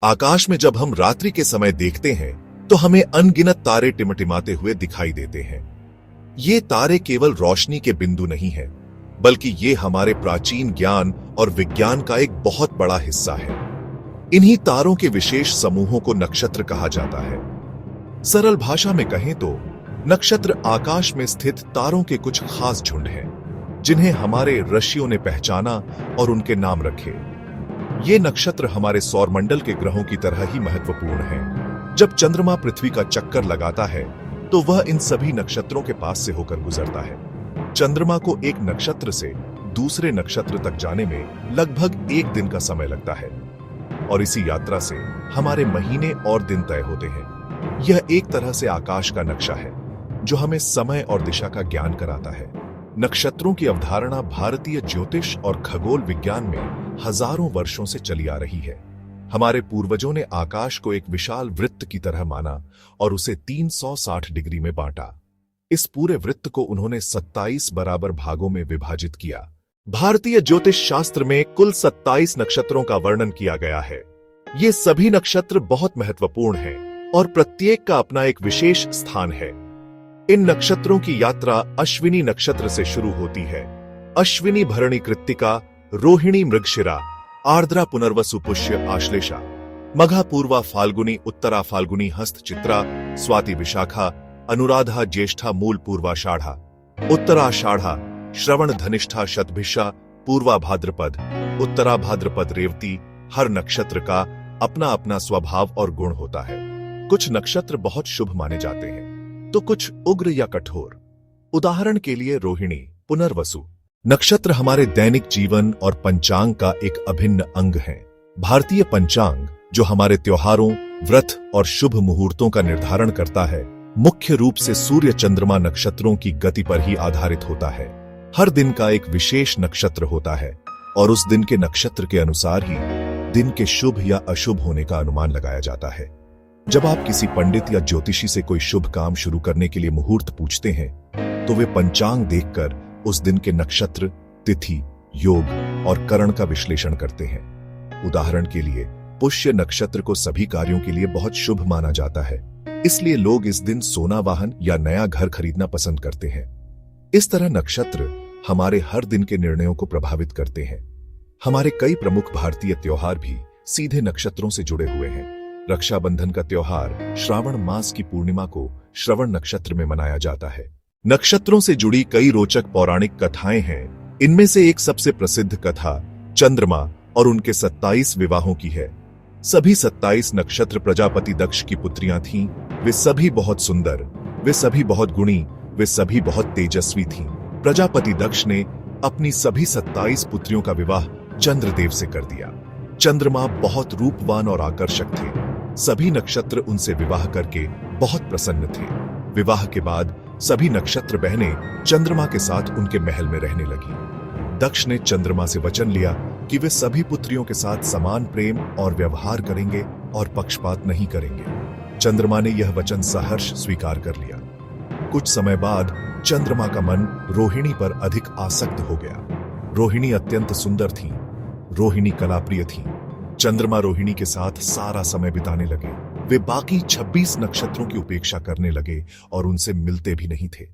आकाश में जब हम रात्रि के समय देखते हैं तो हमें अनगिनत तारे टिमटिमाते हुए दिखाई देते हैं। ये तारे केवल रोशनी के बिंदु नहीं हैं, बल्कि ये हमारे प्राचीन ज्ञान और विज्ञान का एक बहुत बड़ा हिस्सा है। इन्हीं तारों के विशेष समूहों को नक्षत्र कहा जाता है। सरल भाषा में कहें तो नक्षत्र आकाश में स्थित तारों के कुछ खास झुंड हैं, जिन्हें हमारे ऋषियों ने पहचाना और उनके नाम रखे। ये नक्षत्र हमारे सौरमंडल के ग्रहों की तरह ही महत्वपूर्ण हैं। जब चंद्रमा पृथ्वी का चक्कर लगाता है तो वह इन सभी नक्षत्रों के पास से होकर गुजरता है। चंद्रमा को एक नक्षत्र से दूसरे नक्षत्र तक जाने में लगभग 1 दिन का समय लगता है, और इसी यात्रा से हमारे महीने और दिन तय होते हैं। यह एक तरह से आकाश का नक्शा है जो हमें समय और दिशा का ज्ञान कराता है। नक्षत्रों की अवधारणा भारतीय ज्योतिष और खगोल विज्ञान में हजारों वर्षों से चली आ रही है। हमारे पूर्वजों ने आकाश को एक विशाल वृत्त की तरह माना और उसे 360 डिग्री में बांटा। इस पूरे वृत्त को उन्होंने 27 बराबर भागों में विभाजित किया। भारतीय ज्योतिष शास्त्र में कुल 27 नक्षत्रों का वर्णन किया गया है। ये सभी नक्षत्र बहुत महत्वपूर्ण हैं और प्रत्येक का अपना एक विशेष स्थान है। इन नक्षत्रों की यात्रा अश्विनी नक्षत्र से शुरू होती है। अश्विनी भरणी कृत्तिका, रोहिणी मृगशिरा, आर्द्रा पुनर्वसु पुष्य आश्लेषा, मघा पूर्वा फाल्गुनी, उत्तरा फाल्गुनी, हस्त चित्रा, स्वाति विशाखा, अनुराधा ज्येष्ठा, मूल पूर्वाषाढ़ा, उत्तराषाढ़ा, श्रवण धनिष्ठा, शतभिषा, पूर्वा भाद्रपद, उत्तरा भाद्रपद, रेवती। हर नक्षत्र का अपना अपना स्वभाव और गुण होता है। कुछ नक्षत्र बहुत शुभ माने जाते हैं तो कुछ उग्र या कठोर। उदाहरण के लिए रोहिणी, पुनर्वसु नक्षत्र हमारे दैनिक जीवन और पंचांग का एक अभिन्न अंग है। भारतीय पंचांग, जो हमारे त्योहारों, व्रत और शुभ मुहूर्तों का निर्धारण करता है, मुख्य रूप से सूर्य चंद्रमा नक्षत्रों की गति पर ही आधारित होता है। हर दिन का एक विशेष नक्षत्र होता है और उस दिन के नक्षत्र के अनुसार ही दिन के शुभ या अशुभ होने का अनुमान लगाया जाता है। जब आप किसी पंडित या ज्योतिषी से कोई शुभ काम शुरू करने के लिए मुहूर्त पूछते हैं तो वे पंचांग देखकर उस दिन के नक्षत्र, तिथि, योग और करण का विश्लेषण करते हैं। उदाहरण के लिए पुष्य नक्षत्र को सभी कार्यों के लिए बहुत शुभ माना जाता है, इसलिए लोग इस दिन सोना वाहन या नया घर खरीदना पसंद करते हैं। इस तरह नक्षत्र हमारे हर दिन के निर्णयों को प्रभावित करते हैं। हमारे कई प्रमुख भारतीय त्योहार भी सीधे नक्षत्रों से जुड़े हुए हैं। रक्षाबंधन का त्योहार श्रावण मास की पूर्णिमा को श्रवण नक्षत्र में मनाया जाता है। नक्षत्रों से जुड़ी कई रोचक पौराणिक कथाएं हैं। इनमें से एक सबसे प्रसिद्ध कथा चंद्रमा और उनके 27 विवाहों की है। सभी 27 नक्षत्र प्रजापति दक्ष की पुत्रियां थीं। वे सभी बहुत सुंदर, वे सभी बहुत गुणी, वे सभी बहुत तेजस्वी थीं। प्रजापति दक्ष ने अपनी सभी 27 पुत्रियों का विवाह चंद्रदेव से कर दिया। चंद्रमा बहुत रूपवान और आकर्षक थे। सभी नक्षत्र उनसे विवाह करके बहुत प्रसन्न थे। विवाह के बाद सभी नक्षत्र बहनें चंद्रमा के साथ उनके महल में रहने लगी। दक्ष ने चंद्रमा से वचन लिया कि वे सभी पुत्रियों के साथ समान प्रेम और व्यवहार करेंगे और पक्षपात नहीं करेंगे। चंद्रमा ने यह वचन सहर्ष स्वीकार कर लिया। कुछ समय बाद चंद्रमा का मन रोहिणी पर अधिक आसक्त हो गया। रोहिणी अत्यंत सुंदर थी। रोहिणी कलाप्रिय थी। चंद्रमा रोहिणी के साथ सारा समय बिताने लगे। वे बाकी 26 नक्षत्रों की उपेक्षा करने लगे और उनसे मिलते भी नहीं थे।